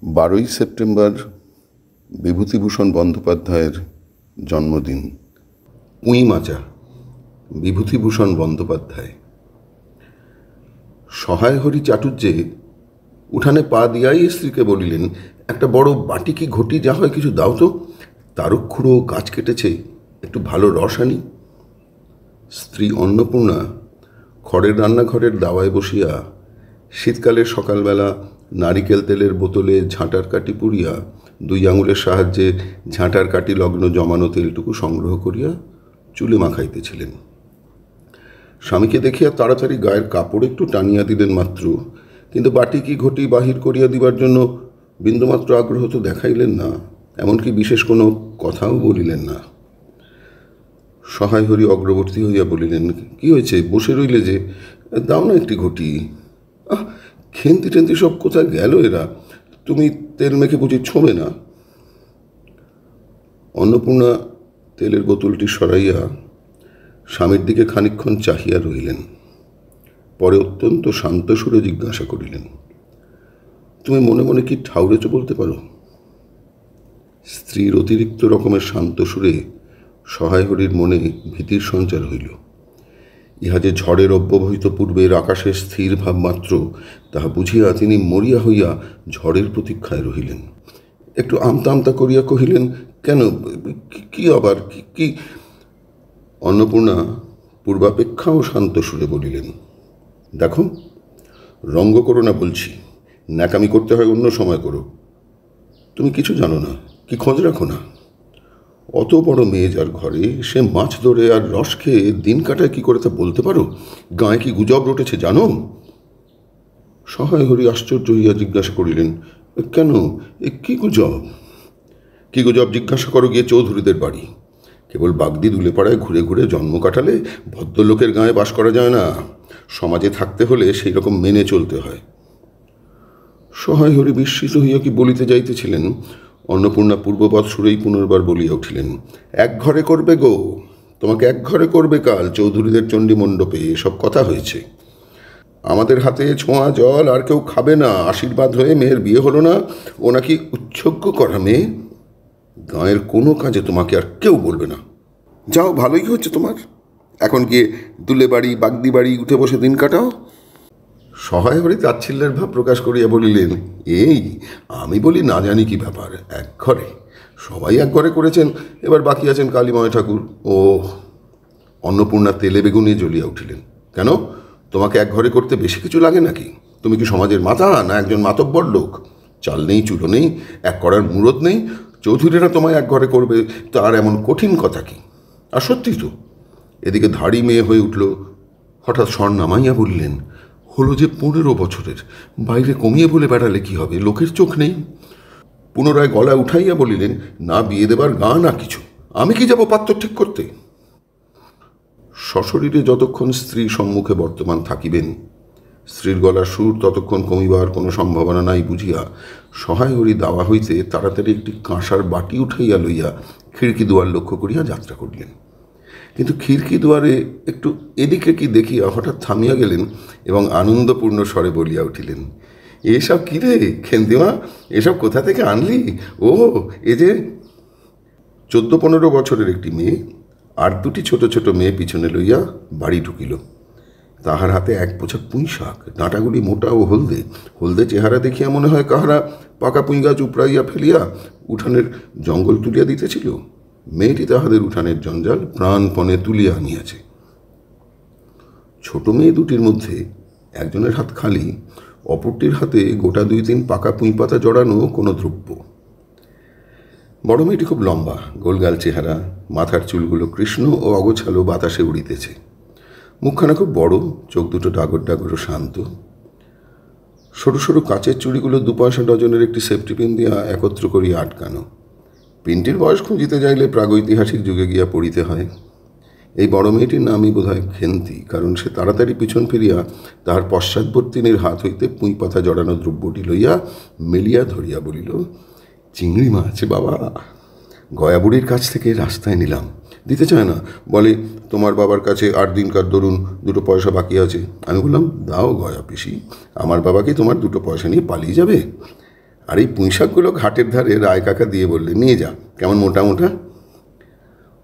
12ই September Bibhutibhushan বন্দ্যোপাধ্যায়ের জন্মদিন। পুঁই মাচা বিভূতিভূষণ বন্দ্যোপাধ্যায়। সহায় হরি চাটুর্যে উঠানে পা দিয়াই স্ত্রীকে বলিলেন, একটা বড় বাটি কি ঘটি যা হয় কিছু দাও তো, তারক্ষুড়ো গাছ কেটেছে, একটু ভালো রস আনি। স্ত্রী অন্নপূর্ণা খড়ের রান্নাঘরের দাওয়ায় বসিয়া শীতকালের সকালবেলা নারিকেল তেলের বোতলে ঝাঁটার কাঠি পুড়িয়া 2 আঙুলের সাহায্যে ঝাঁটার কাঠি লগ্ন জমানো তেলটুকু সংগ্রহ করিয়া চুলে মাখাইতেছিলেন। স্বামীকে দেখিয়া তাড়াতাড়ি গায়ের কাপড় একটু টানিয়া দিলেন মাত্র, কিন্তু বাটি কি ঘটি বাহির করিয়া দিবার জন্য বিন্দুমাত্র আগ্রহ তো দেখাইলেন না, এমনকি বিশেষ কোনো কথাও বলিলেন না। সহায় হরি অগ্রবর্তী হইয়া বলিলেন, কি হয়েছে, বসে রইলে যে, দাও না একটি ঘটি। খেন্তি টেন্তি সব কোথায় গেল এরা, তুমি তেল মেখে বুঝি ছোঁবে না। অন্নপূর্ণা তেলের বোতলটি সরাইয়া স্বামীর দিকে খানিকক্ষণ চাহিয়া রইলেন, পরে অত্যন্ত শান্ত সুরে জিজ্ঞাসা করিলেন, তুমি মনে মনে কি ঠাউরেছ বলতে পারো? স্ত্রীর অতিরিক্ত রকমের শান্ত সুরে সহায় হরির মনে ভীতির সঞ্চার হইল। ইহা যে ঝড়ের অব্যবহিত পূর্বের আকাশের স্থির ভাব মাত্র, তাহা বুঝিয়া তিনি মরিয়া হইয়া ঝড়ের প্রতীক্ষায় রহিলেন। একটু আমতা আমতা করিয়া কহিলেন, কেন, কি আবার কি? অন্নপূর্ণা পূর্বাপেক্ষাও শান্ত সুরে বলিলেন, দেখো, রঙ্গ করো না বলছি, ন্যাকামি করতে হয় অন্য সময় করো। তুমি কিছু জানো না, কি খোঁজ রাখো না? অত বড় মেয়ে যার ঘরে, সে মাছ ধরে আর রস খেয়ে দিন কাটায় কি করে তা বলতে পারো? গায়ে কি গুজব রটেছে জানো? সহায় হরি আশ্চর্য হইয়া জিজ্ঞাসা করিলেন, কেন, কি গুজব? কি গুজব জিজ্ঞাসা করো গিয়ে চৌধুরীদের বাড়ি। কেবল বাগদি দুলেপাড়ায় ঘুরে ঘুরে জন্ম কাটালে ভদ্রলোকের গায়ে বাস করা যায় না, সমাজে থাকতে হলে সেই রকম মেনে চলতে হয়। সহায় হরি বিস্মিত হইয়া কি বলিতে যাইতেছিলেন, অন্নপূর্ণা পূর্ববৎ সুরেই পুনর্বার বলিয়া উঠিলেন, এক ঘরে করবে গো, তোমাকে এক ঘরে করবে কাল চৌধুরীদের চণ্ডী মণ্ডপে, এসব কথা হয়েছে। আমাদের হাতে ছোঁয়া জল আর কেউ খাবে না, আশীর্বাদ হয়ে মেয়ের বিয়ে হলো না, ও নাকি উৎসর্গ করা মেয়ে। গাঁয়ের কোনো কাজে তোমাকে আর কেউ বলবে না। যাও, ভালোই হচ্ছে তোমার, এখন গিয়ে দুলে বাড়ি বাগদি বাড়ি উঠে বসে দিন কাটাও। সহায় হরি তাচ্ছিল্যের ভাব প্রকাশ করিয়া বলিলেন, এই আমি বলি না জানি কি ব্যাপার, এক ঘরে সবাই এক ঘরে করেছেন, এবার বাকি আছেন কালীময় ঠাকুর। ও! অন্নপূর্ণা তেলে বেগুনে জ্বলিয়া উঠিলেন, কেন, তোমাকে এক ঘরে করতে বেশি কিছু লাগে নাকি? তুমি কি সমাজের মাথা, না একজন মাতব্বর লোক? চাল নেই, চুলো নেই, এক করার মুরত নেই, চৌধুরীরা তোমায় এক ঘরে করবে, তার এমন কঠিন কথা কি? আর সত্যি তো। এদিকে ধাড়ি মেয়ে হয়ে উঠল, হঠাৎ স্বর নামাইয়া বললেন, হলো যে 15 বছরের, বাইরে কমিয়ে বলে বেড়ালে কি হবে, লোকের চোখ নেই। পুনরায় গলা উঠাইয়া বলিলেন, না বিয়ে দেবার গা না কিছু, আমি কি যাব পাত্র ঠিক করতে? সশরীরে যতক্ষণ স্ত্রী সম্মুখে বর্তমান থাকিবেন, স্ত্রীর গলার সুর ততক্ষণ কমিবার কোনো সম্ভাবনা নাই বুঝিয়া সহায় হরি দাওয়া হইতে তাড়াতাড়ি একটি কাঁসার বাটি উঠাইয়া লইয়া খিড়কি দুয়ার লক্ষ্য করিয়া যাত্রা করিলেন। কিন্তু খিড়কি দুয়ারে একটু এদিকে কি দেখিয়া হঠাৎ থামিয়া গেলেন এবং আনন্দপূর্ণ স্বরে বলিয়া উঠিলেন, এসব কী রে খেন্দিমা, এসব কোথা থেকে আনলি? ও, এ যে 14-15 বছরের একটি মেয়ে আর 2টি ছোট ছোট মেয়ে পিছনে লইয়া বাড়ি ঢুকিল। তাহার হাতে এক পোছা পুঁই শাক, ডাঁটাগুলি মোটা ও হলদে, হলদে চেহারা দেখিয়া মনে হয় কাহারা পাকা পুঁই গাছ উপড়াইয়া ফেলিয়া উঠানের জঙ্গল তুলিয়া দিতেছিল। মেয়েটি তাহাদের উঠানের জঞ্জাল প্রাণপণে তুলিয়া আনিয়াছে। ছোট মেয়ে দুটির মধ্যে একজনের হাত খালি, অপরটির হাতে গোটা 2-3 পাকা পুঁই পাতা জড়ানো কোনো দ্রব্য। বড় মেয়েটি খুব লম্বা, গোলগাল চেহারা, মাথার চুলগুলো কৃষ্ণ ও অগোছালো বাতাসে উড়িতেছে। মুখখানা খুব বড়, চোখ দুটো ডাগর ডাগর ও শান্ত। সরু সরু কাচের চুড়িগুলো 2 পয়সা ডজনের একটি সেফটি পিন দিয়া একত্র করিয়া আটকানো। পিনটির বয়স খুঁজিতে যাইলে প্রাগৈতিহাসিক যুগে গিয়া পড়িতে হয়। এই বড় মেয়েটির নামই বোধ হয় খেন্তি, কারণ সে তাড়াতাড়ি পিছন ফিরিয়া তাহার পশ্চাৎবর্তিনীর হাত হইতে পুঁই পাতা জড়ানো দ্রব্যটি লইয়া মেলিয়া ধরিয়া বলিল, চিংড়ি মাছ বাবা, গয়া বুড়ির কাছ থেকে রাস্তায় নিলাম, দিতে চায় না, বলে তোমার বাবার কাছে 8 দিনকার দরুন 2 পয়সা বাকি আছে। আমি বললাম, দাও গয়া পিসি, আমার বাবা কি তোমার 2 পয়সা নিয়ে পালিয়ে যাবে? আর এই পুঁইশাকগুলো ঘাটের ধারে রায় কাকা দিয়ে বললে, নিয়ে যা, কেমন মোটা মোটা।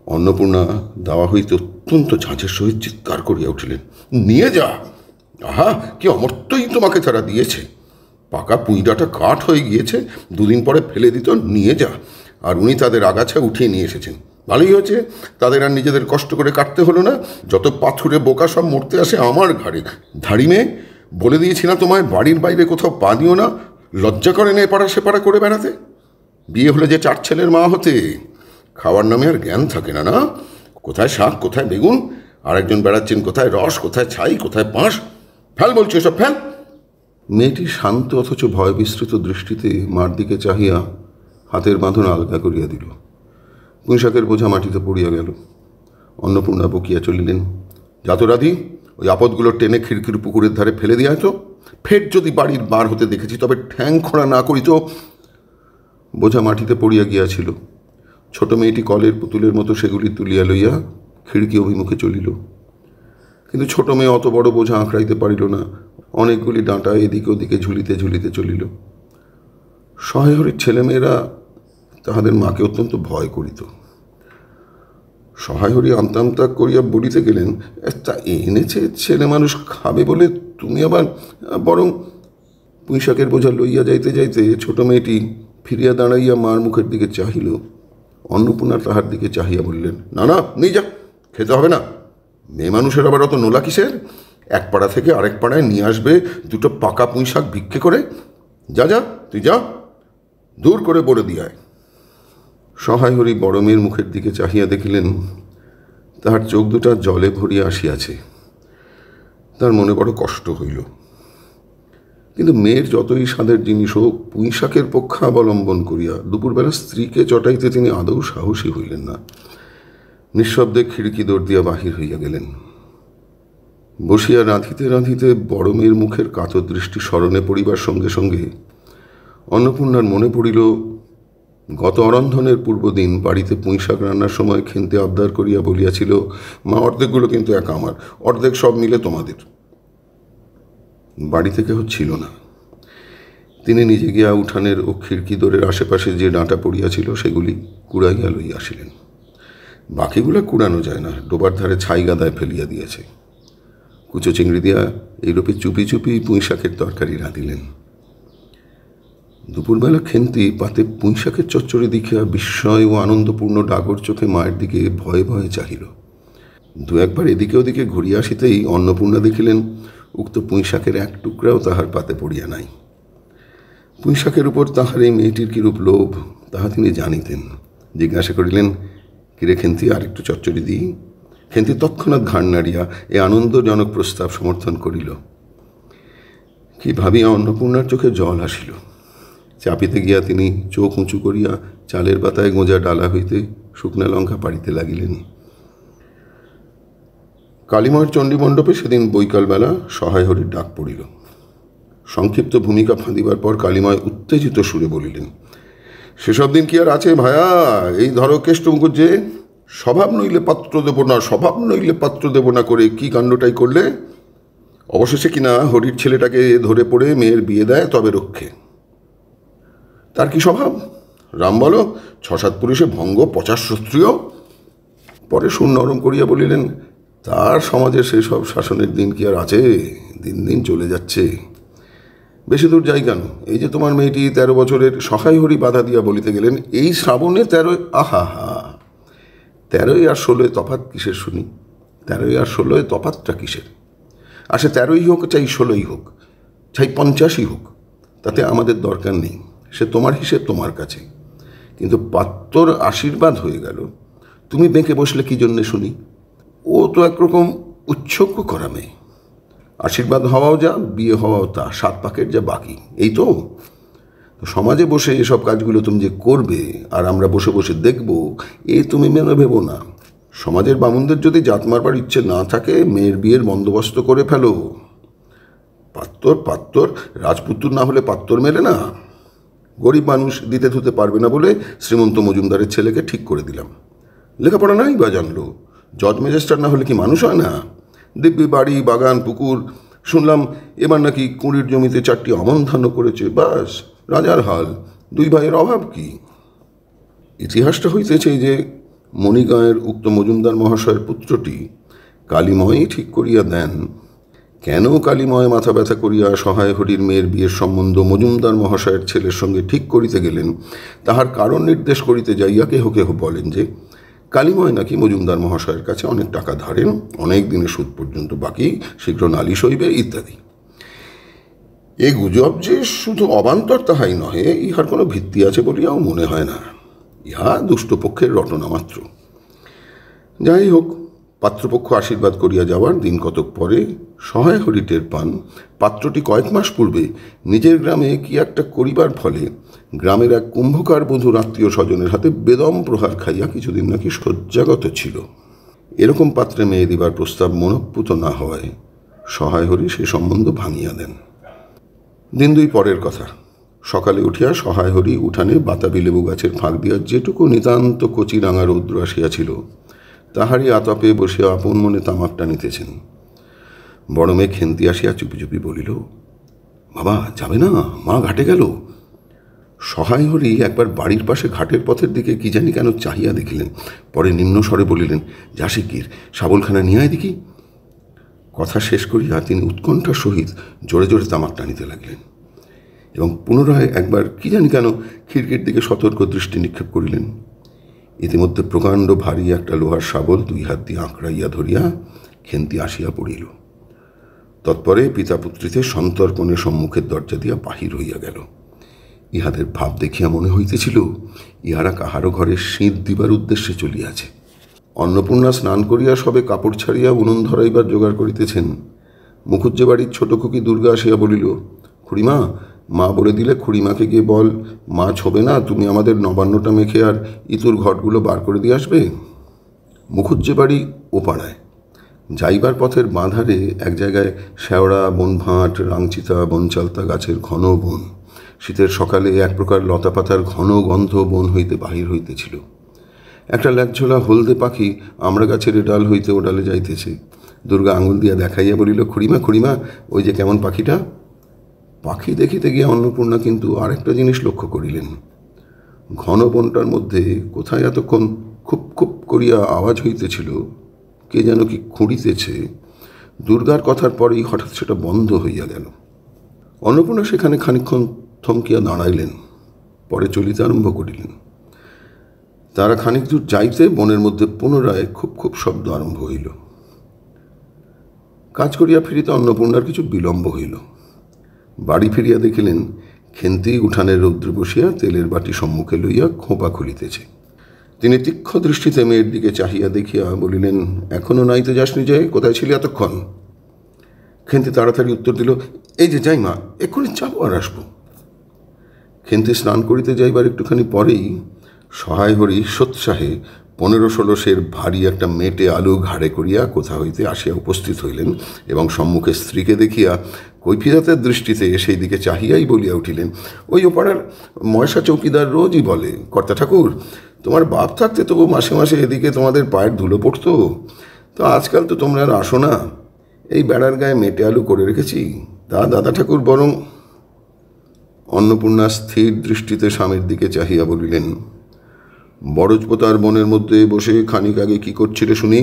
অন্নপূর্ণা দাওয়া হইতে অত্যন্ত ঝাঁঝের সহিত চিৎকার করিয়া উঠিলেন, নিয়ে যা! আহা, কি অমর্ত্যই তোমাকে তারা দিয়েছে! পাকা পুঁইডাটা কাঠ হয়ে গিয়েছে, দুদিন পরে ফেলে দিত, নিয়ে যা। আর উনি তাদের আগাছা উঠিয়ে নিয়ে এসেছেন, ভালোই হয়েছে, তাদের আর নিজেদের কষ্ট করে কাটতে হলো না। যত পাথুরে বোকা সব মরতে আসে আমার ঘাড়ে। ধাড়ি মেয়ে, বলে দিয়েছি না তোমায়, বাড়ির বাইরে কোথাও পা দিও না। লজ্জা করে না এপাড়া সেপাড়া করে বেড়াতে? বিয়ে হলে যে 4 ছেলের মা হতে, খাওয়ার নামে আর জ্ঞান থাকে না। না, কোথায় শাক, কোথায় বেগুন, আর একজন বেড়াচ্ছেন কোথায় রস, কোথায় ছাই, কোথায় পাঁশ। ফেল বলছি এসব, ফেল। মেয়েটি শান্ত অথচ ভয় বিস্তৃত দৃষ্টিতে মার দিকে চাহিয়া হাতের বাঁধন আলগা করিয়া দিল। পুঁইশাকের বোঝা মাটিতে পড়িয়া গেল। অন্নপূর্ণা বকিয়া চলিলেন, যা তো রাধি, ওই আপদগুলো টেনে খিড়কির পুকুরের ধারে ফেলে দিয়া তো। ফের যদি বাড়ির বার হতে দেখেছি তবে ঠ্যাং খোঁড়া না করি তো। বোঝা মাটিতে পড়িয়া গিয়াছিল। ছোট মেয়েটি কলের পুতুলের মতো সেগুলি তুলিয়া লইয়া খিড়কি অভিমুখে চলিল। কিন্তু ছোট মেয়ে অত বড় বোঝা আঁকড়াইতে পারিল না। অনেকগুলি ডাঁটা এদিকে ওদিকে ঝুলিতে ঝুলিতে চলিল। সহায়হরির ছেলেমেয়েরা তাহাদের মাকে অত্যন্ত ভয় করিত। সহায়হরি আমতা আমতা করিয়া বলিতে গেলেন, তা এনেছে ছেলে মানুষ খাবে বলে, তুমি আবার বরং। পুঁইশাকের বোঝা লইয়া যাইতে যাইতে ছোট মেয়েটি ফিরিয়া দাঁড়াইয়া মার মুখের দিকে চাহিল। অন্নপূর্ণা তাহার দিকে চাহিয়া বললেন, না না, নিয়ে যা, খেতে হবে না। মেয়ে মানুষের আবার অত নোলা কিসের? এক পাড়া থেকে আরেক পাড়ায় নিয়ে আসবে 2টো পাকা পুঁইশাক ভিক্ষে করে। যা যা, তুই যা, দূর করে বলে দিয়ায়। সহায়হরি বড় মেয়ের মুখের দিকে চাহিয়া দেখিলেন তাহার চোখ দুটা জলে ভরিয়া আসিয়াছে। তার মনে বড় কষ্ট হইল। কিন্তু মেয়ের যতই স্বাদের জিনিস হোক, পুঁইশাকের পক্ষাবলম্বন করিয়া দুপুরবেলা স্ত্রীকে চটাইতে তিনি আদৌ সাহসী হইলেন না। নিঃশব্দে খিড়কি দৌড় দিয়া বাহির হইয়া গেলেন। বসিয়া রাঁধিতে রাঁধিতে বড় মেয়ের মুখের কাতর দৃষ্টি স্মরণে পড়িবার সঙ্গে সঙ্গে অন্নপূর্ণার মনে পড়িল গত অরন্ধনের পূর্বদিন বাড়িতে পুঁইশাক রান্নার সময় খেনতে আবদার করিয়া বলিয়াছিল, মা, অর্ধেকগুলো কিন্তু একা আমার, অর্ধেক সব মিলে তোমাদের। বাড়িতে কেহ ছিল না। তিনি নিজে গিয়া উঠানের ও খিড়কি দোরের আশেপাশে যে ডাঁটা পড়িয়াছিল সেগুলি কুড়াইয়া লইয়া আসিলেন। বাকিগুলা কুড়ানো যায় না, ডোবার ধারে ছাই গাদায় ফেলিয়া দিয়েছে। কুচো চিংড়ি দিয়া এইরূপে চুপি চুপি পুঁইশাকের তরকারি রাঁধিলেন। দুপুরবেলা খেন্তি পাতে পুঁইশাকের চচ্চড়ি দেখিয়া বিস্ময় ও আনন্দপূর্ণ ডাগর চোখে মায়ের দিকে ভয়ে ভয়ে চাহিল। 2-1বার এদিকে ওদিকে ঘুরিয়া আসিতেই অন্নপূর্ণা দেখিলেন উক্ত পুঁইশাকের এক টুকরাও তাহার পাতে পড়িয়া নাই। পুঁইশাকের উপর তাহার এই মেয়েটির কিরূপ লোভ তাহা তিনি জানিতেন। জিজ্ঞাসা করিলেন, কিরে খেন্তি, আর একটু চচ্চড়ি দিই? খেন্তি তৎক্ষণাৎ ঘাড় নাড়িয়া এ আনন্দজনক প্রস্তাব সমর্থন করিল। কি ভাবিয়া অন্নপূর্ণার চোখে জল আসিল। চাপিতে গিয়া তিনি চোখ উঁচু করিয়া চালের পাতায় গোঁজা ডালা হইতে শুকনা লঙ্কা পাড়িতে লাগিলেন। কালীমার চণ্ডীমণ্ডপে সেদিন বৈকালবেলা সহায়হরির ডাক পড়িল। সংক্ষিপ্ত ভূমিকা ফাঁদিবার পর কালীময় উত্তেজিত সুরে বলিলেন, সেসব দিন কি আর আছে ভায়া? এই ধরো কেষ্ট মুখুজ্জে, স্বভাব নইলে পাত্র দেব না, স্বভাব নইলে পাত্র দেব না করে কি কাণ্ডটাই করলে। অবশেষে কিনা হরির ছেলেটাকে ধরে পড়ে মেয়ের বিয়ে দেয়, তবে রক্ষে। তার কি স্বভাব? রাম বলো, 6-7 পুরুষে ভঙ্গ, 50 ক্ষত্রিয়। পরে সুর নরম করিয়া বলিলেন, তার সমাজে সেসব শাসনের দিন কি আর আছে? দিন দিন চলে যাচ্ছে। বেশি দূর যাই কেন, এই যে তোমার মেয়েটি 13 বছরের, সহায়হরি বাধা দিয়া বলিতে গেলেন, এই শ্রাবণে 13। আহা হা, 13 আর 16 তফাৎ কিসের শুনি? 13 আর 16 তফাৎটা কিসের? আর সে 13ই হোক, চাই 16ই হোক, চাই 50ই হোক, তাতে আমাদের দরকার নেই। সে তোমার হিসেব তোমার কাছে। কিন্তু পাত্তর আশীর্বাদ হয়ে গেল, তুমি বেঁকে বসলে কি জন্যে শুনি? ও তো একরকম উচ্ছক্য করা মেয়ে। আশীর্বাদ হওয়াও যা, বিয়ে হওয়াও তা, 7 পাকের যা বাকি, এই তো। সমাজে বসে এসব কাজগুলো তুমি যে করবে আর আমরা বসে বসে দেখব, এ তুমি মেনে ভেবো না। সমাজের বামুনদের যদি জাত মারবার ইচ্ছে না থাকে, মেয়ের বিয়ের বন্দোবস্ত করে ফেলো। পাত্তর রাজপুত্র না হলে পাত্তর মেলে না। গরিব মানুষ দিতে ধুতে পারবে না বলে শ্রীমন্ত মজুমদারের ছেলেকে ঠিক করে দিলাম। লেখাপড়া নাই বা জানলো, জজ ম্যাজিস্ট্রেট না হলে কি মানুষ হয় না? দিব্যি বাড়ি, বাগান, পুকুর। শুনলাম এবার নাকি কুঁড়ির জমিতে 4টি আমন ধানও করেছে। বাস, রাজার হাল, দুই ভাইয়ের অভাব কি? ইতিহাসটা হইতেছে যে মণিগাঁয়ের উক্ত মজুমদার মহাশয়ের পুত্রটি কালীময়ই ঠিক করিয়া দেন। কেন কালীময় মাথা ব্যথা করিয়া সহায় হরির মেয়ের বিয়ের সম্বন্ধ মজুমদার মহাশয়ের ছেলের সঙ্গে ঠিক করিতে গেলেন, তাহার কারণ নির্দেশ করিতে যাইয়া কেহ কেহ বলেন যে কালীময় নাকি মজুমদার মহাশয়ের কাছে অনেক টাকা ধারেন, অনেক দিনের সুদ পর্যন্ত বাকি, শীঘ্র নালিশ হইবে ইত্যাদি। এ গুজব যে শুধু অবান্তর তাহাই নহে, ইহার কোনো ভিত্তি আছে বলিয়াও মনে হয় না। ইহা দুষ্টপক্ষের রটনা মাত্র। যাই হোক, পাত্রপক্ষ আশীর্বাদ করিয়া যাওয়ার দিন কতক পরে সহায় হরি টের পান পাত্রটি কয়েক মাস পূর্বে নিজের গ্রামে কি একটা করিবার ফলে গ্রামের এক কুম্ভকার বধূর আত্মীয় স্বজনের হাতে বেদম প্রহার খাইয়া কিছুদিন নাকি শয্যাগত ছিল। এরকম পাত্রে মেয়ে দিবার প্রস্তাব মনঃপূত না হওয়ায় সহায় হরি সে সম্বন্ধ ভাঙিয়া দেন। দিন দুই পরের কথা, সকালে উঠিয়া সহায় হরি উঠানে বাতাবি লেবু গাছের ফাঁক দিয়া যেটুকু নিতান্ত কচি রাঙা রৌদ্র আসিয়াছিল তাহারই আতপে বসিয়া আপন মনে তামাক টানিতেছেন। বড় মেয়ে খেন্তি আসিয়া চুপি চুপি বলিল, বাবা যাবে না, মা ঘাটে গেল। সহায় হরি একবার বাড়ির পাশে ঘাটের পথের দিকে কি জানি কেন চাহিয়া দেখিলেন, পরে নিম্ন স্বরে বলিলেন, যা শিগগির শাবলখানা নিয়ে আয় দেখি। কথা শেষ করিয়া তিনি উৎকণ্ঠার সহিত জোরে জোরে তামাক টানিতে লাগলেন এবং পুনরায় একবার কি জানি কেন খিড়কির দিকে সতর্ক দৃষ্টি নিক্ষেপ করিলেন। ইতিমধ্যে প্রকাণ্ড ভারী একটা লোহার শাবল দুই হাত দিয়ে আঁকড়াইয়া ধরিয়া খেন্তি আসিয়া পড়িল। তৎপরে পিতা পুত্রীতে সন্তর্পণে সম্মুখের দরজা দিয়া বাহির হইয়া গেল। ইহাদের ভাব দেখিয়া মনে হইতেছিল ইহারা কাহারও ঘরে শীত দিবার উদ্দেশ্যে চলিয়াছে। অন্নপূর্ণা স্নান করিয়া সবে কাপড় ছাড়িয়া উনুন ধরাইবার জোগাড় করিতেছেন। মুখুজ্জে বাড়ির ছোট খুকি দুর্গা আসিয়া বলিল, খুড়িমা, মা বলে দিলে খুড়িমাকে গিয়ে বল মাছ হবে না, তুমি আমাদের নবান্নটা মেখে আর ইতুর ঘটগুলো বার করে দিয়ে আসবে। মুখুজ্জে বাড়ি ওপাড়ায়। যাইবার পথের বাঁধারে এক জায়গায় শেওড়া, বনভাঁট, রাংচিতা, বনচালতা গাছের ঘন বন। শীতের সকালে এক প্রকার লতাপাতার ঘন গন্ধ বন হইতে বাহির হইতেছিল। একটা ল্যাকঝোলা হলদে পাখি আমড়া গাছের ডাল হইতে ও ডালে যাইতেছে। দুর্গা আঙুল দিয়া দেখাইয়া বলিল, খুড়িমা খুড়িমা, ওই যে কেমন পাখিটা। পাখি দেখিতে গিয়া অন্নপূর্ণা কিন্তু আরেকটা জিনিস লক্ষ্য করিলেন। ঘন বনটার মধ্যে কোথায় এতক্ষণ খুব খুব করিয়া আওয়াজ হইতেছিল, কে যেন কি খুঁড়িতেছে। দুর্গার কথার পরেই হঠাৎ সেটা বন্ধ হইয়া গেল। অন্নপূর্ণা সেখানে খানিকক্ষণ থমকিয়া দাঁড়াইলেন, পরে চলিতে আরম্ভ করিলেন। তারা খানিক দূর যাইতে বনের মধ্যে পুনরায় খুব খুব শব্দ আরম্ভ হইল। কাজ করিয়া ফিরিতে অন্নপূর্ণার কিছু বিলম্ব হইল। বাড়ি ফিরিয়া দেখিলেন খেন্তি উঠানের রৌদ্রে বসিয়া তেলের বাটি সম্মুখে লইয়া খোঁপা খুলিতেছে। তিনি তীক্ষ্ণ দৃষ্টিতে মেয়ের দিকে চাহিয়া দেখিয়া বলিলেন, এখনো নাইতে যাসনি যে, কোথায় ছিলি এতক্ষণ? খেন্তি তাড়াতাড়ি উত্তর দিল, এই যে যাই মা, এক্ষুনি যাবো আর আসবো। খেন্তি স্নান করিতে যাইবার একটুখানি পরেই সহায় হরি সোৎসাহে 15-16 সের ভারী একটা মেটে আলু ঘাড়ে করিয়া কোথা হইতে আসিয়া উপস্থিত হইলেন এবং সম্মুখে স্ত্রীকে দেখিয়া কৈফিয়তের দৃষ্টিতে সেই দিকে চাহিয়াই বলিয়া উঠিলেন, ওই ওপাড়ার ময়সা চৌকিদার রোজই বলে, কর্তা ঠাকুর, তোমার বাপ থাকতে তবু মাসে মাসে এদিকে তোমাদের পায়ের ধুলো পড়তো, তো আজকাল তো তোমরা আর আসো না। এই বেড়ার গায়ে মেটে আলু করে রেখেছি, তা দাদা ঠাকুর বরং। অন্নপূর্ণা স্থির দৃষ্টিতে স্বামীর দিকে চাহিয়া বলিলেন, বরজপোতার বনের মধ্যে বসে খানিক আগে কি করছিলে শুনি?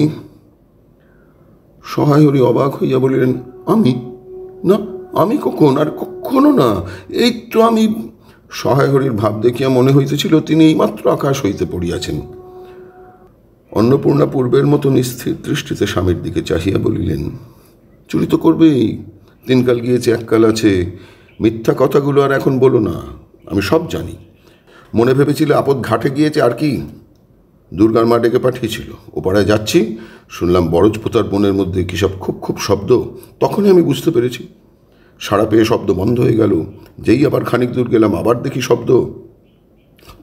সহায় হরি অবাক হইয়া বলিলেন, আমি? না, আমি কখন? আর কখনো না, এই তো আমি। সহায় হরির ভাব দেখিয়া মনে হইতেছিল তিনি এইমাত্র আকাশ হইতে পড়িয়াছেন। অন্নপূর্ণা পূর্বের মতো নিস্থির দৃষ্টিতে স্বামীর দিকে চাহিয়া বলিলেন, চুরি তো করবেই, দিনকাল গিয়েছে, এককাল আছে, মিথ্যা কথাগুলো আর এখন বলো না, আমি সব জানি। মনে ভেবেছিলে আপদ ঘাটে গিয়েছে আর কি? দুর্গার মা ডেকে পাঠিয়েছিল, ও পাড়ায় যাচ্ছি, শুনলাম বরজপোতার বনের মধ্যে কী সব খুব খুব শব্দ। তখনই আমি বুঝতে পেরেছি। সাড়া পেয়ে শব্দ বন্ধ হয়ে গেল। যেই আবার খানিক দূর গেলাম, আবার দেখি শব্দ।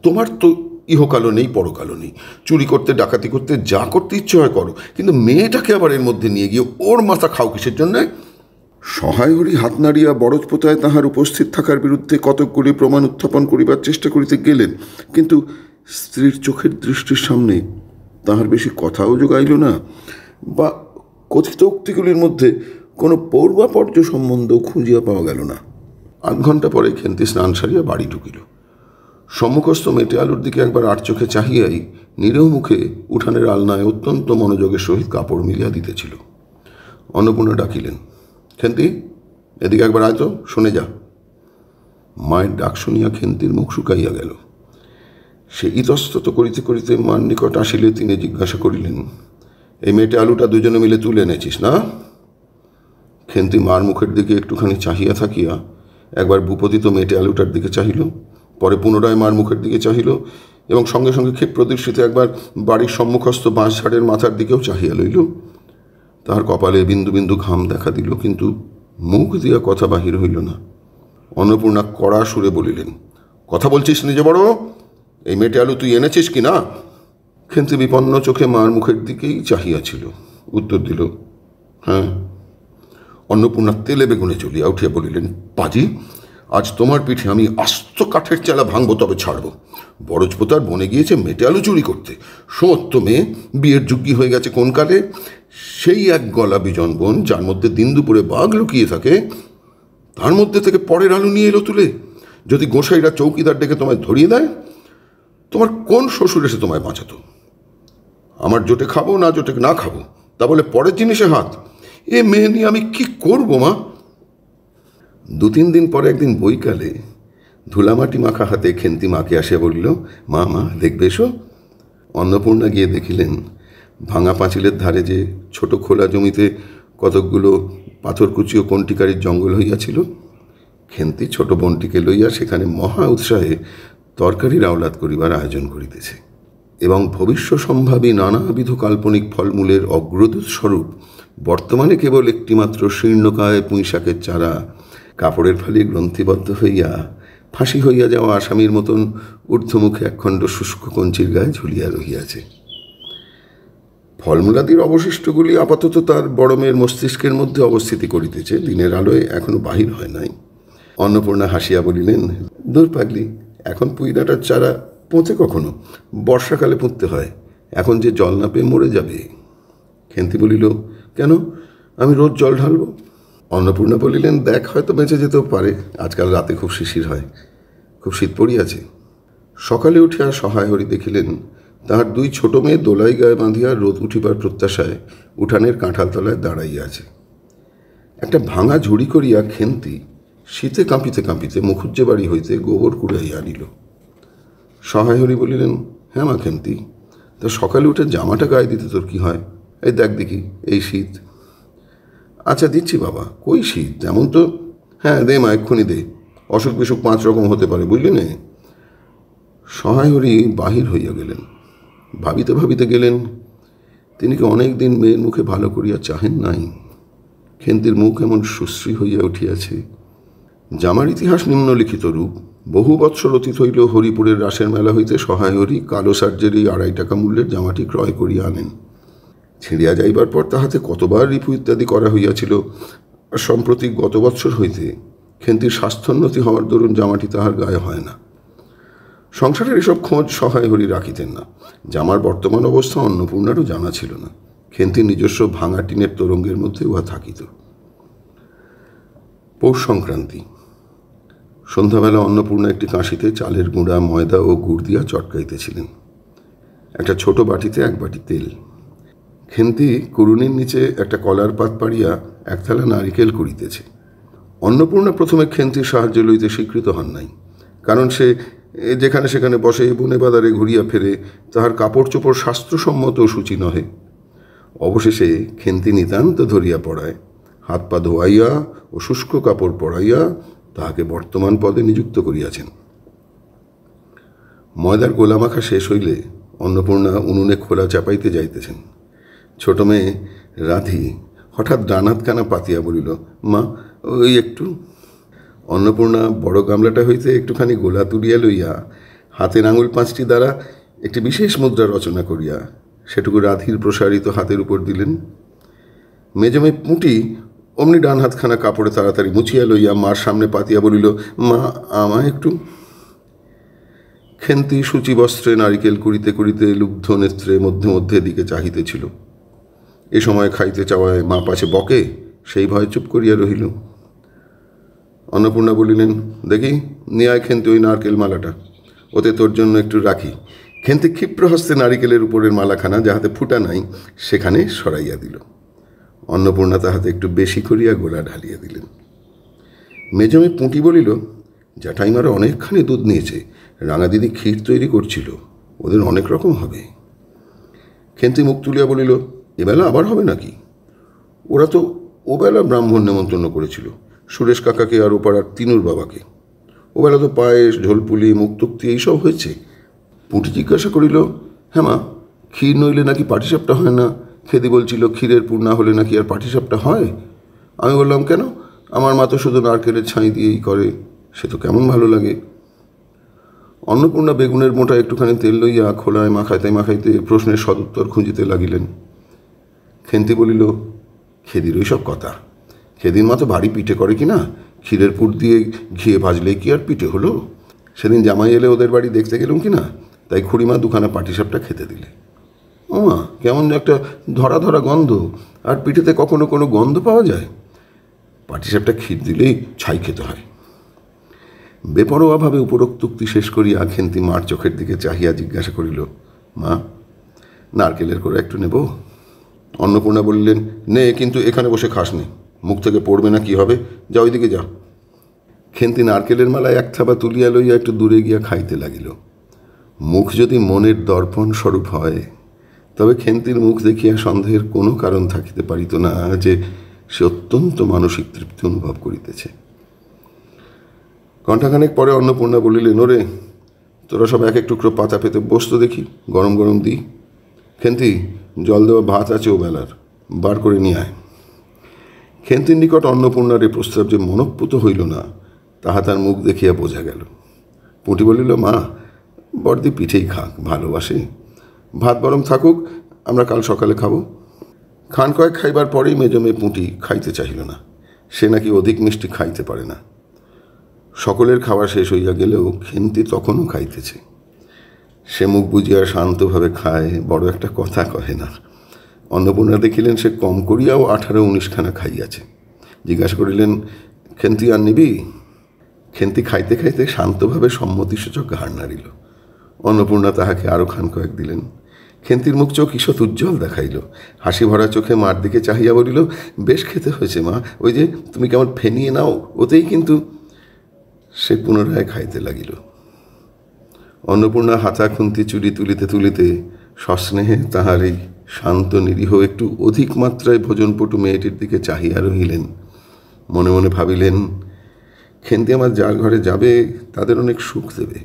তোমার তো ইহকালও নেই, পরকালও নেই, চুরি করতে, ডাকাতি করতে, যা করতে ইচ্ছে হয় করো, কিন্তু মেয়েটাকে আবার এর মধ্যে নিয়ে গিয়ে ওর মাথা খাও কিসের জন্যে? সহায় হরি হাত নাড়িয়া বরজপোতায় তাহার উপস্থিত থাকার বিরুদ্ধে কতকগুলি প্রমাণ উত্থাপন করিবার চেষ্টা করিতে গেলেন, কিন্তু স্ত্রীর চোখের দৃষ্টির সামনে তাহার বেশি কথাও যোগাইল না, বা কথিত উক্তিগুলির মধ্যে কোনো পূর্বাপর্য সম্বন্ধ খুঁজিয়া পাওয়া গেল না। আধ ঘণ্টা পরে খেন্তি স্নান সারিয়া বাড়ি ঢুকিল। সম্মুখস্থ মেটে আলুর দিকে একবার আর চোখে চাহিয়াই নিরীহ মুখে উঠানের আলনায় অত্যন্ত মনোযোগের সহিত কাপড় মিলিয়া দিতেছিল। অন্নপূর্ণা ডাকিলেন, খেন্তি, এদিকে একবার আয় তো, শুনে যা। মায়ের ডাক শুনিয়া খেন্তির মুখ শুকাইয়া গেল। সে ইতস্তত করিতে করিতে মার নিকট আসিলে তিনি জিজ্ঞাসা করিলেন, এই মেটে আলুটা দুজনে মিলে তুলে এনেছিস না? খেন্তি মার মুখের দিকে একটুখানি চাহিয়া থাকিয়া একবার ভূপতিত মেটে আলুটার দিকে চাহিল, পরে পুনরায় মার মুখের দিকে চাহিল এবং সঙ্গে সঙ্গে ক্ষেপ প্রদর্শিত একবার বাড়ির সম্মুখস্থ বাঁশ ঝাড়ের মাথার দিকেও চাহিয়া লইল। তাহার কপালে বিন্দু বিন্দু ঘাম দেখা দিল, কিন্তু মুখ দিয়া কথা বাহির হইল না। অন্নপূর্ণা কড়া সুরে বলিলেন, কথা বলছিস নিজে বড়, এই মেটে আলু তুই এনেছিস কি না? খেন্তি বিপন্ন চোখে মার মুখের দিকেই চাহিয়াছিল। উত্তর দিল, হ্যাঁ। অন্নপূর্ণা তেলে বেগুনে চলিয়া উঠিয়া বলিলেন, পাজি, আজ তোমার পিঠে আমি আস্ত কাঠের চালা ভাঙবো, তবে ছাড়ব। বরজপোতার বনে গিয়েছে মেটে আলু চুরি করতে। সমস্ত মেয়ে বিয়ের যোগ্যী হয়ে গেছে কোন কালে। সেই এক গলা বিজন বোন, যার মধ্যে দিন দুপুরে বাঘ লুকিয়ে থাকে, তার মধ্যে থেকে পরের আলু নিয়ে এলো তুলে। যদি গোসাইরা চৌকিদার ডেকে তোমায় ধরিয়ে দেয়, তোমার কোন শ্বশুর এসে তোমায় বাঁচাতো? আমার জোটে খাবো না জোটে না খাবো, তা বলে পরের জিনিসে হাত। এ মেয়ে নিয়ে আমি কি করবো মা? 2-3 দিন পরে একদিন বৈকালে ধুলামাটি মাখা হাতে খেন্তি মাকে আসিয়া বলিল, মা মা দেখবে এসো। অন্নপূর্ণা গিয়ে দেখিলেন ভাঙা পাঁচিলের ধারে যে ছোট খোলা জমিতে কতকগুলো পাথরকুচি ও কণ্টিকারির জঙ্গল হইয়াছিল। খেন্তি ছোট বোনটিকে লইয়া সেখানে মহা উৎসাহে তরকারির আওলাদ করিবার আয়োজন করিতেছে এবং ভবিষ্য সম্ভাবী নানাবিধ কাল্পনিক ফলমূলের অগ্রদূত স্বরূপ বর্তমানে কেবল একটিমাত্র শীর্ণকায় পুঁইশাকের চারা কাপড়ের ফালি গ্রন্থিবদ্ধ হইয়া ফাঁসি হইয়া যাওয়া আসামির মতন ঊর্ধ্বমুখে একখণ্ড শুষ্ক কঞ্চির গায়ে ঝুলিয়া রহিয়াছে। ফলমূলাদির অবশিষ্টগুলি আপাতত তার বড় মেয়ের মস্তিষ্কের মধ্যে অবস্থিতি করিতেছে, দিনের আলোয় এখনো বাহির হয় নাই। অন্নপূর্ণা হাসিয়া বলিলেন, দূর পাগলি, এখন পুইডাটার চারা পোঁতে কখনো? বর্ষাকালে পুঁততে হয়, এখন যে জল না পেয়ে মরে যাবে। খেন্তি বলিল, কেন, আমি রোজ জল ঢালব? অন্নপূর্ণা বলিলেন, দেখ, হয়তো বেঁচে যেতেও পারে। আজকাল রাতে খুব শিশির হয়, খুব শীত পড়িয়াছে। সকালে উঠিয়া সহায় হরি দেখিলেন তাহার 2 ছোট মেয়ে দোলাই গায়ে বাঁধিয়া রোদ উঠিবার প্রত্যাশায় উঠানের কাঁঠালতলায় দাঁড়াইয়া আছে। একটা ভাঙা ঝুড়ি করিয়া খেন্তি শীতে কাঁপিতে কাঁপিতে মুখুজ্জে বাড়ি হইতে গোবর কুড়াইয়া আনিল। সহায় হরি বলিলেন, হ্যাঁ মা খেন্তি, তা সকালে উঠে জামাটা গায়ে দিতে তোর কি হয়? এই দেখ দেখি, এই শীত। আচ্ছা দিচ্ছি বাবা, কই শীত তেমন তো। হ্যাঁ দে মা, এক্ষুনি দে, অসুখ বিসুখ 5 রকম হতে পারে, বুঝলি নে। সহায় হরি বাহির হইয়া গেলেন। ভাবিতে ভাবিতে গেলেন, তিনি কি অনেক দিন মেয়ের মুখে ভালো করিয়া চাহেন নাই? খেন্তির মুখ এমন সুশ্রী হইয়া উঠিয়াছে। জামার ইতিহাস নিম্নলিখিত রূপ। বহু বৎসর অতীত হইল হরিপুরের রাসের মেলা হইতে সহায় হরি কালো সার্জেরি 2.5 টাকা মূল্যের জামাটি ক্রয় করিয়া আনেন। ছিঁড়িয়া যাইবার পর তাহাতে কতবার রিপু ইত্যাদি করা হইয়াছিল, আর সম্প্রতি গত বৎসর হইতে খেন্তির স্বাস্থ্যোন্নতি হওয়ার দরুন জামাটি তাহার গায়ে হয় না। সংসারের এসব খোঁজ সহায় হরি রাখিতেন না। জামার বর্তমান অবস্থা অন্নপূর্ণারও জানা ছিল না। খেন্তির নিজস্ব ভাঙা টিনের তরঙ্গের মধ্যে উহা থাকিত। পৌষ সংক্রান্তি। সন্ধ্যাবেলা অন্নপূর্ণা একটি কাঁশিতে চালের গুঁড়া, ময়দা ও গুড় দিয়া চটকাইতেছিলেন। একটা ছোট বাটিতে 1 বাটি তেল। খেন্তি কুড়ুনির নিচে একটা কলার পাত পাড়িয়া 1 থালা নারিকেল কুড়িতেছে। অন্নপূর্ণা প্রথমে খেন্তির সাহায্য লইতে স্বীকৃত হন নাই, কারণ সে যেখানে সেখানে বসে বনে বাজারে ঘুরিয়া ফেরে, তাহার কাপড় চোপড় শাস্ত্রসম্মত সূচি নহে। অবশেষে খেন্তি নিতান্ত ধরিয়া পড়ায়, হাত পা ধোয়াইয়া ও শুষ্ক কাপড় পরাইয়া তাহাকে বর্তমান পদে নিযুক্ত করিয়াছেন। ময়দার গোলা মাখা শেষ হইলে অন্নপূর্ণা উনুনে খোলা চাপাইতে যাইতেছেন। ছোট মেয়ে রাধি হঠাৎ ডান হাতখানা পাতিয়া বলিল, মা ওই একটু। অন্নপূর্ণা বড় গামলাটা হইতে একটুখানি গোলা তুলিয়া লইয়া হাতের আঙুল 5টি দ্বারা একটি বিশেষ মুদ্রা রচনা করিয়া সেটুকু রাধির প্রসারিত হাতের উপর দিলেন। মেজমে পুঁটি অমনি ডান হাতখানা কাপড়ে তাড়াতাড়ি মুছিয়া লইয়া মার সামনে পাতিয়া বলিল, মা আমায় একটু। খেন্তি সূচি বস্ত্রে নারিকেল কুড়িতে কুড়িতে লুব্ধ নেত্রে মধ্যে মধ্যে দিকে চাহিতেছিল। এ সময় খাইতে চাওয়ায় মা পাছে বকে, সেই ভয়ে চুপ করিয়া রহিল। অন্নপূর্ণা বলিলেন, দেখি নিয়ে আয় খেন্তি ওই নারকেল মালাটা, ওতে তোর জন্য একটু রাখি। খেন্তি ক্ষিপ্র হস্তে নারিকেলের উপরের মালাখানা যাহাতে ফুটা নাই সেখানে সরাইয়া দিল। অন্নপূর্ণা তাহাতে একটু বেশি করিয়া গোলা ঢালিয়া দিলেন। মেজমে পুঁটি বলিল, জ্যাঠাইমারা অনেকখানি দুধ নিয়েছে, রাঙা দিদি ক্ষীর তৈরি করছিল, ওদের অনেক রকম হবে। খেন্তি মুখ তুলিয়া বলিল, এবেলা আবার হবে নাকি? ওরা তো ওবেলা ব্রাহ্মণ নেমন্তন্ন করেছিল, সুরেশ কাকাকে আর ওপাড়ার তিনুর বাবাকে। ওবেলা তো পায়েস, ঝোলপুলি, মুক্তোক্তি এইসব হয়েছে। পুঁটি জিজ্ঞাসা করিল, হ্যাঁ মা, ক্ষীর নইলে নাকি পাটিসাপটা হয় না? খেদি বলছিল ক্ষীরের পুর না হলে নাকি আর পাটিসাপটা হয়। আমি বললাম, কেন? আমার মা তো শুধু নারকেলের ছাই দিয়েই করে, সে তো কেমন ভালো লাগে। অন্নপূর্ণা বেগুনের মোটা একটুখানি তেল লইয়া খোলায় মাখাইতে মাখাইতে প্রশ্নের সদুত্তর খুঁজিতে লাগিলেন। খেন্তি বলিল, খেদির ওই সব কথা। খেদির মা তো ভারী পিঠে করে কি না, ক্ষীরের পুর দিয়ে ঘিয়ে ভাজলে কি আর পিঠে হলো? সেদিন জামাই এলে ওদের বাড়ি দেখতে গেলুম কি না, তাই খুড়িমা দুখানা পাটিসাপটা খেতে দিলে। ও মা, কেমন একটা ধরা ধরা গন্ধ, আর পিঠেতে কখনো কোনো গন্ধ পাওয়া যায়? পাটিসাপটা ক্ষীর দিলেই ছাই খেতে হয়। বেপরোয়াভাবে উপরোক্তোক্তি শেষ করিয়া খেন্তি মার চোখের দিকে চাহিয়া জিজ্ঞাসা করিল, মা, নারকেলের করে একটু নেব? অন্নপূর্ণা বললেন, নে, কিন্তু এখানে বসে খাস নে, মুখ থেকে পড়বে না কি হবে, যা ওইদিকে যা। খেন্তি নারকেলের মালায় এক থাবা তুলিয়া লইয়া একটু দূরে গিয়া খাইতে লাগিল। মুখ যদি মনের দর্পণ স্বরূপ হয়, তবে খেন্তির মুখ দেখিয়া সন্দেহের কোনো কারণ থাকিতে পারিত না যে সে অত্যন্ত মানসিক তৃপ্তি অনুভব করিতেছে। ঘণ্টাখানেক পরে অন্নপূর্ণা বলিলেন, ওরে, তোরা সব এক এক টুকরো পাতা পেতে বসতো দেখি, গরম গরম দিই। খেন্তি, জল দেওয়া ভাত আছে ও বেলার, বার করে নিয়ে আয়। খেন্তির নিকট অন্নপূর্ণার এ প্রস্তাব যে মনঃপূত হইল না, তাহা তার মুখ দেখিয়া বোঝা গেল। পুঁটি বলিল, মা, বড়দি পিঠেই খাক, ভালোবাসে, ভাত বরং থাকুক, আমরা কাল সকালে খাবো। খান কয়েক খাইবার পরেই মেজমে পুঁটি খাইতে চাহিল না, সে নাকি অধিক মিষ্টি খাইতে পারে না। সকলের খাওয়া শেষ হইয়া গেলেও খেন্তি তখনও খাইতেছে। সে মুখ বুঝিয়া শান্তভাবে খায়, বড় একটা কথা কহে না। অন্নপূর্ণা দেখিলেন সে কম করিয়াও 18-19 খানা খাইয়াছে। জিজ্ঞাসা করিলেন, খেন্তি আর নিবি? খেন্তি খাইতে খাইতে শান্তভাবে সম্মতিসূচক ঘাড় নাড়িল। অন্নপূর্ণা তাহাকে আরও খান কয়েক দিলেন। খেন্তির মুখ চোখ ঈষৎ উজ্জ্বল দেখাইল। হাসি ভরা চোখে মার দিকে চাহিয়া বলিল, বেশ খেতে হয়েছে মা, ওই যে তুমি কেমন ফেনিয়ে নাও, ওতেই কিন্তু। সে পুনরায় খাইতে লাগিল। অন্নপূর্ণা হাতা খুন্তি চুরি তুলিতে তুলিতে সস্নেহে তাহার এই শান্ত নিরীহ একটু অধিক মাত্রায় ভোজনপটু মেয়েটির দিকে চাহিয়া রহিলেন। মনে মনে ভাবিলেন, খেন্তি আমার যার ঘরে যাবে তাদের অনেক সুখ দেবে।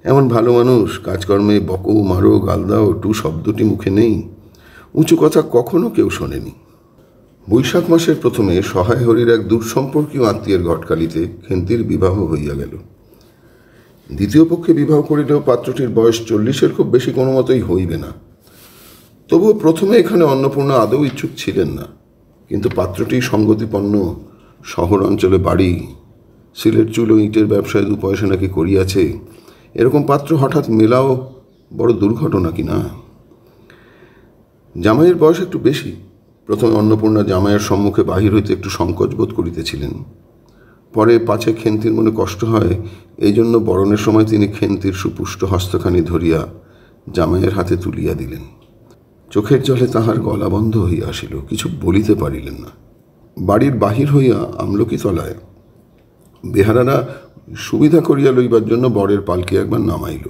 এমন ভালো মানুষ, কাজকর্মে বকো মারো গাল দাও টু শব্দটি মুখে নেই, উঁচু কথা কখনো কেউ শোনেনি। বৈশাখ মাসের প্রথমে সহায় হরির এক দূরসম্পর্কীয় আত্মীয়ের ঘটকালিতে খেন্তির বিবাহ হইয়া গেল। দ্বিতীয় পক্ষে বিবাহ করিলেও পাত্রটির বয়স 40-এর খুব বেশি কোনো মতোই হইবে না। তবুও প্রথমে এখানে অন্নপূর্ণা আদৌ ইচ্ছুক ছিলেন না, কিন্তু পাত্রটি সঙ্গতিপন্ন, শহর অঞ্চলে বাড়ি, সিলেট চুল ও ইটের ব্যবসায় 2 পয়সা নাকি করিয়াছে, এরকম পাত্র হঠাৎ মেলাও বড় দুর্ঘটনা কি না। জামাইয়ের বয়স একটু বেশি। প্রথমে অন্নপূর্ণা জামাইয়ের সম্মুখে বাহির হইতে একটু সংকোচ বোধ করিতেছিলেন। পরে পাছে খেন্তির মনে কষ্ট হয়, এই জন্য বরণের সময় তিনি খেন্তির সুপুষ্ট হস্তখানি ধরিয়া জামাইয়ের হাতে তুলিয়া দিলেন। চোখের জলে তাহার গলা বন্ধ হইয়া আসিল, কিছু বলিতে পারিলেন না। বাড়ির বাহির হইয়া আমলকি তলায় বেহারারা সুবিধা করিয়া লইবার জন্য বরের পালকি একবার নামাইল।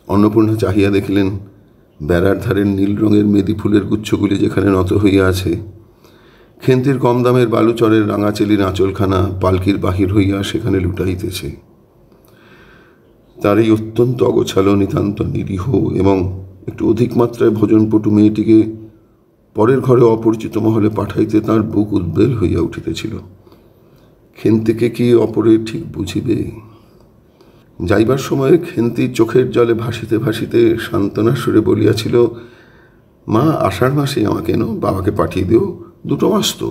অন্নপূর্ণা চাহিয়া দেখিলেন, বেড়ার ধারের নীল রঙের মেদি ফুলের গুচ্ছগুলি যেখানে নত হইয়া আছে, খেন্তির কম দামের বালুচরের রাঙাচেলির আঁচলখানা পালকির বাহির হইয়া সেখানে লুটাইতেছে। তার এই অত্যন্ত অগোছালো, নিতান্ত নিরীহ এবং একটু অধিক মাত্রায় ভোজনপটু মেয়েটিকে পরের ঘরে অপরিচিত মহলে পাঠাইতে তাঁর বুক উদ্বেল হইয়া উঠিতেছিল। খেন্তিকে কি অপরে ঠিক বুঝিবে? যাইবার সময়ে খেন্তি চোখের জলে ভাসিতে ভাসিতে সান্ত্বনার সুরে বলিয়াছিল, মা, আষাঢ় মাসে আমাকে এনো, বাবাকে পাঠিয়ে দিও, 2 মাস তো।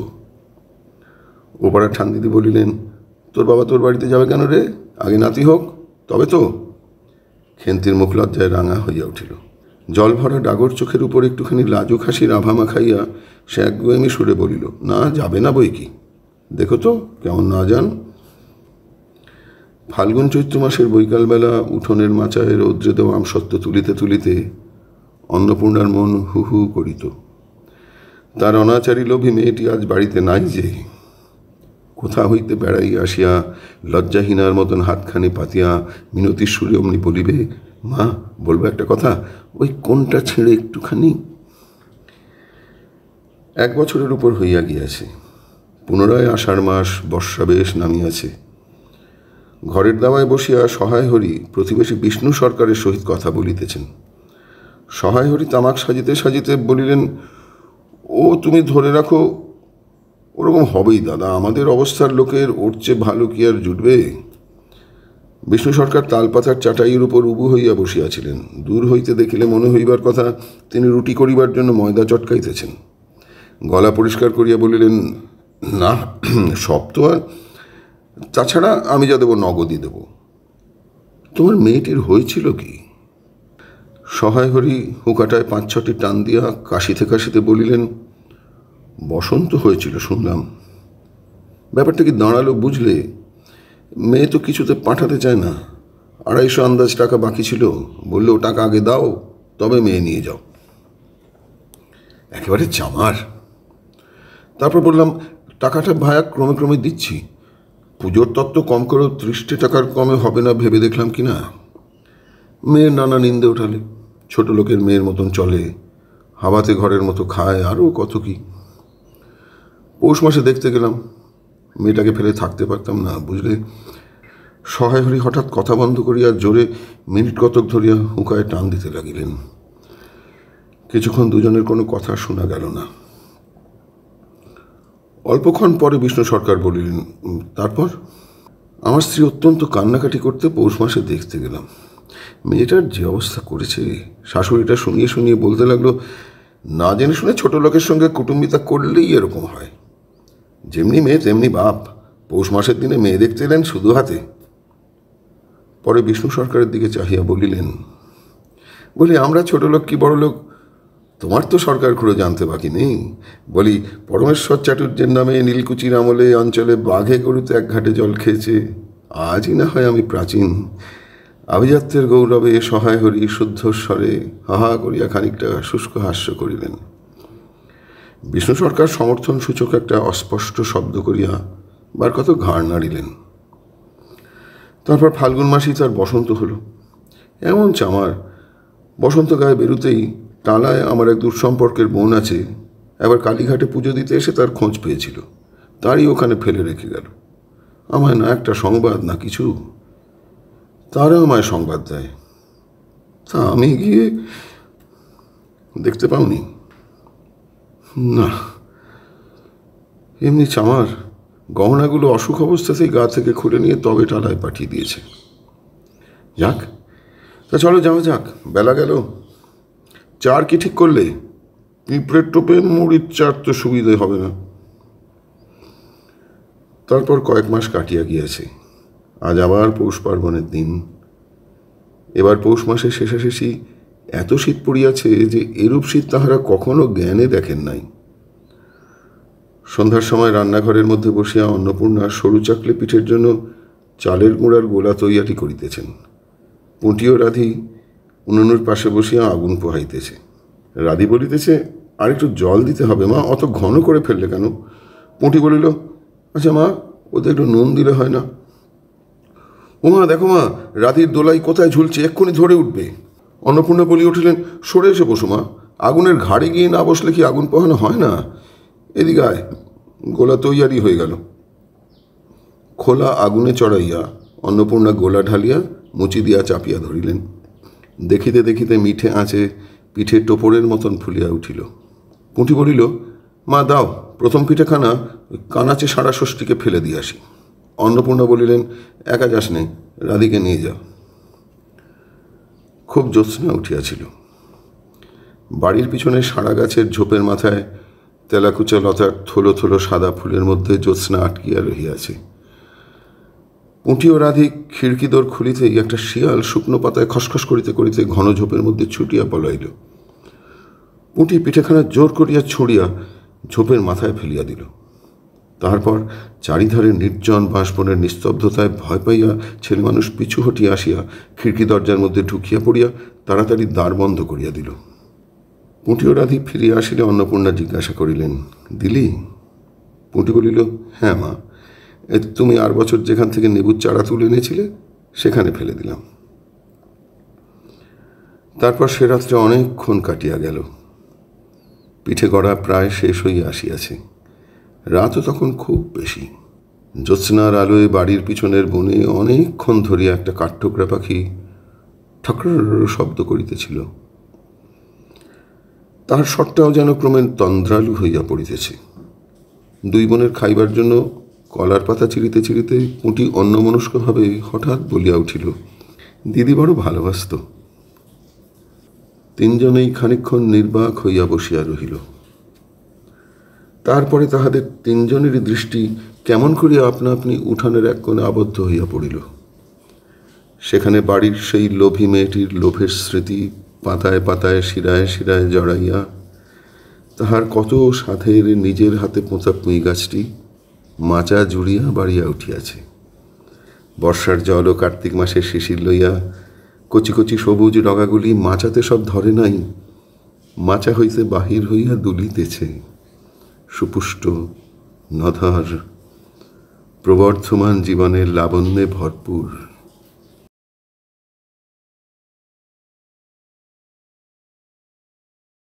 ওপাড়ার ঠান্দিদি বলিলেন, তোর বাবা তোর বাড়িতে যাবে কেন রে? আগে নাতি হোক তবে তো। খেন্তির মুখ লজ্জায় রাঙা হইয়া উঠিল। জল ভরা ডাগর চোখের উপর একটুখানি লাজুক হাসির আভা মাখাইয়া সে একগুয়েমি সুরে বলিল, না, যাবে না বই কি। দেখো তো কেমন না যান। ফাল্গুন চৈত্র মাসের বৈকালবেলা উঠোনের মাচায় রৌদ্রে দেওয়া আমসত্ত্ব তুলিতে তুলিতে অন্নপূর্ণার মন হু হু করিত। তার অনাচারী লোভী মেয়েটি আজ বাড়িতে নাই যে। কোথা হইতে বেড়াইয়া আসিয়া লজ্জাহীনার মতন হাতখানি পাতিয়া মিনতির সুরে অমনি বলিবে, মা বলবো একটা কথা, ওই কোনটা ছেড়ে একটুখানি। 1 বছরের উপর হইয়া গিয়াছে। পুনরায় আষাঢ় মাস, বর্ষা বেশ নামিয়াছে। ঘরের দাওয়ায় বসিয়া সহায় হরি প্রতিবেশী বিষ্ণু সরকারের সহিত কথা বলিতেছেন। সহায় হরি তামাক সাজিতে সাজিতে বলিলেন, ও তুমি ধরে রাখো, ওরকম হবেই দাদা, আমাদের অবস্থার লোকের ওর চেয়ে ভালো কি আর জুটবে। বিষ্ণু সরকার তালপাতার চাটাইয়ের উপর উবু হইয়া বসিয়াছিলেন। দূর হইতে দেখিলে মনে হইবার কথা তিনি রুটি করিবার জন্য ময়দা চটকাইতেছেন। গলা পরিষ্কার করিয়া বলিলেন, না সব তো আর, তাছাড়া আমি যা দেবো নগদই দেব। তোমার মেয়েটির হয়েছিল কি? সহায় হরি হুকাটায় 5-6টি টান দিয়া কাশিতে কাশিতে বলিলেন, বসন্ত হয়েছিল শুনলাম। ব্যাপারটা কি দাঁড়ালো বুঝলে? মেয়ে তো কিছুতে পাঠাতে চায় না। 250 আন্দাজ টাকা বাকি ছিল, বললে ও টাকা আগে দাও তবে মেয়ে নিয়ে যাও। একেবারে চামার। তারপর বললাম, টাকাটা ভায়া ক্রমে ক্রমে দিচ্ছি, পুজোর তত্ত্ব কম করেও 30 টাকার কমে হবে না ভেবে দেখলাম কি না। মেয়ের নানা নিন্দে ওঠালে, ছোট লোকের মেয়ের মতন চলে, হাওয়াতে ঘরের মতো খায়, আরও কত কি। পৌষ মাসে দেখতে গেলাম, মেয়েটাকে ফেলে থাকতে পারতাম না বুঝলে। সহায় হরি হঠাৎ কথা বন্ধ করিয়া জোরে মিনিট কতক ধরিয়া হুঁকায় টান দিতে লাগিলেন। কিছুক্ষণ দুজনের কোনো কথা শোনা গেল না। অল্পক্ষণ পরে বিষ্ণু সরকার বলিলেন, তারপর? আমার স্ত্রী অত্যন্ত কান্নাকাটি করতে পৌষ মাসে দেখতে গেলাম। মেয়েটার যে অবস্থা করেছে, শাশুড়িটা শুনিয়ে শুনিয়ে বলতে লাগলো, না জেনে শুনে ছোট লোকের সঙ্গে কুটুম্বিতা করলেই এরকম হয়। যেমনি মেয়ে তেমনি বাপ। পৌষ মাসের দিনে মেয়ে দেখতে এলেন শুধু হাতে। পরে বিষ্ণু সরকারের দিকে চাহিয়া বলিলেন, বলি আমরা ছোট লোক কি বড় লোক, তোমার তো সরকার খুঁড়ো জানতে বাকি নেই। বলি পরমেশ্বর চাটুর্যের নামে নীলকুচির আমলে অঞ্চলে বাঘে গরুতে 1 ঘাটে জল খেয়েছে। আজই না হয় আমি প্রাচীন। আভিজাত্যের গৌরবে সহায় হরি শুদ্ধ স্বরে হাহা করিয়া খানিকটা শুষ্ক হাস্য করিলেন। বিষ্ণু সরকার সমর্থন সূচক একটা অস্পষ্ট শব্দ করিয়া বার কত ঘাড় নাড়িলেন। তারপর ফাল্গুন মাসেই তার বসন্ত হলো। এমন চামার, বসন্ত গায়ে বেরোতেই টালায় আমার এক দূরসম্পর্কের বোন আছে, এবার কালীঘাটে পুজো দিতে এসে তার খোঁজ পেয়েছিল, তারই ওখানে ফেলে রেখে গেল। আমায় না একটা সংবাদ না কিছু, তারা আমায় সংবাদ দেয়, তা আমি গিয়ে দেখতে পাওনি। না, এমনি চামার, গহনাগুলো অসুখ অবস্থাতেই গা থেকে খুলে নিয়ে তবে টালায় পাঠিয়ে দিয়েছে। যাক, তা চলো যাওয়া যাক, বেলা গেল। চার কি ঠিক করলে? পিঁপড়ের টোপে মুড়ির চার তো সুবিধে হবে না। তারপর কয়েক মাস কাটিয়া গিয়াছে। আজ আবার পৌষ পার্বণের দিন। এবার পৌষ মাসের শেষাশেষি এত শীত পড়িয়াছে যে এরূপ শীত তাহারা কখনো জ্ঞানে দেখেন নাই। সন্ধ্যার সময় রান্নাঘরের মধ্যে বসিয়া অন্নপূর্ণা সরু চাকলে পিঠের জন্য চালের গুঁড়ার গোলা তৈয়ারি করিতেছেন। পুঁটি ও রাধি উনুনের পাশে বসিয়া আগুন পোহাইতেছে। রাধি বলিতেছে, আর একটু জল দিতে হবে মা, অত ঘন করে ফেললে কেন? পুঁটি বলিল, আচ্ছা মা, ওদের একটু নুন দিলে হয় না? ও মা, দেখো মা, রাধির দোলাই কোথায় ঝুলছে, এক্ষুনি ধরে উঠবে। অন্নপূর্ণা বলি উঠিলেন, সরে এসে বসো মা, আগুনের ঘাড়ে গিয়ে না বসলে কি আগুন পোহানো হয় না? এদিকে আয়। গোলা তৈয়ারি হয়ে গেল। খোলা আগুনে চড়াইয়া অন্নপূর্ণা গোলা ঢালিয়া মুচি দিয়া চাপিয়া ধরিলেন। দেখিতে দেখিতে মিঠে আঁচে পিঠে টোপরের মতন ফুলিয়া উঠিল। পুঁটি বলিল, মা দাও, প্রথম পিঠেখানা কানাচে সারা ষষ্ঠীকে ফেলে দিয়ে আসি। অন্নপূর্ণা বলিলেন, একা যাস নে, রাধিকে নিয়ে যাও। খুব জ্যোৎস্না উঠিয়াছিল। বাড়ির পিছনে সারা গাছের ঝোপের মাথায় তেলাকুচা লতার থলো থলো সাদা ফুলের মধ্যে জ্যোৎস্না আটকিয়া রহিয়াছে। পুঁটি ও রাধি খিড়কি দোর খুলিতেই একটা শিয়াল শুকনো পাতায় খসখস করিতে করিতে ঘন ঝোপের মধ্যে ছুটিয়া পলাইল। পুঁটি পিঠেখানা জোর করিয়া ছুঁড়িয়া ঝোপের মাথায় ফেলিয়া দিল। তারপর চারিধারে নির্জন বাঁশবনের নিস্তব্ধতায় ভয় পাইয়া ছেলে মানুষ পিছু হটিয়া আসিয়া খিড়কি দরজার মধ্যে ঢুকিয়া পড়িয়া তাড়াতাড়ি দ্বার বন্ধ করিয়া দিল। পুঁটি ও রাধি ফিরিয়া আসিলে অন্নপূর্ণা জিজ্ঞাসা করিলেন, দিলি? পুঁটি বলিল, হ্যাঁ মা, তুমি আর বছর যেখান থেকে নেবুর চারা তুলে এনেছিলে সেখানে ফেলে দিলাম। তারপর সে রাত্রে অনেকক্ষণ কাটিয়া গেল। পিঠে গড়া প্রায় শেষ হইয়া আসিয়াছে। রাতও তখন খুব বেশি। জ্যোৎস্নার আলোয় বাড়ির পিছনের বনে অনেকক্ষণ ধরিয়া একটা কাঠঠোকরা পাখি ঠকর শব্দ করিতেছিল। তাহার স্বরটাও যেন ক্রমে তন্দ্রালু হইয়া পড়িতেছে। দুই বোনের খাইবার জন্য কলার পাতা চিরিতে চিরিতে পুঁটি অন্যমনস্কভাবে হঠাৎ বলিয়া উঠিল, দিদি বড় ভালোবাসত। তিনজনেই খানিকক্ষণ নির্বাক হইয়া বসিয়া রহিল। তারপরে তাহাদের তিনজনেরই দৃষ্টি কেমন করিয়া আপনা আপনি উঠানের এক কোণে আবদ্ধ হইয়া পড়িল। সেখানে বাড়ির সেই লোভী মেয়েটির লোভের স্মৃতি পাতায় পাতায় শিরায় শিরায় জড়াইয়া তাহার কত সাধের নিজের হাতে পোঁতা পুঁই গাছটি মাচা জুড়িয়া বাড়িয়া উঠিয়াছে। বর্ষার জল ও কার্তিক মাসের শিশির লইয়া কচি কচি সবুজ ডগাগুলি মাচাতে সব ধরে নাই, মাচা হইতে বাহির হইয়া দুলিতেছে, সুপুষ্ট নধর প্রবর্ধমান জীবনের লাবণ্যে ভরপুর।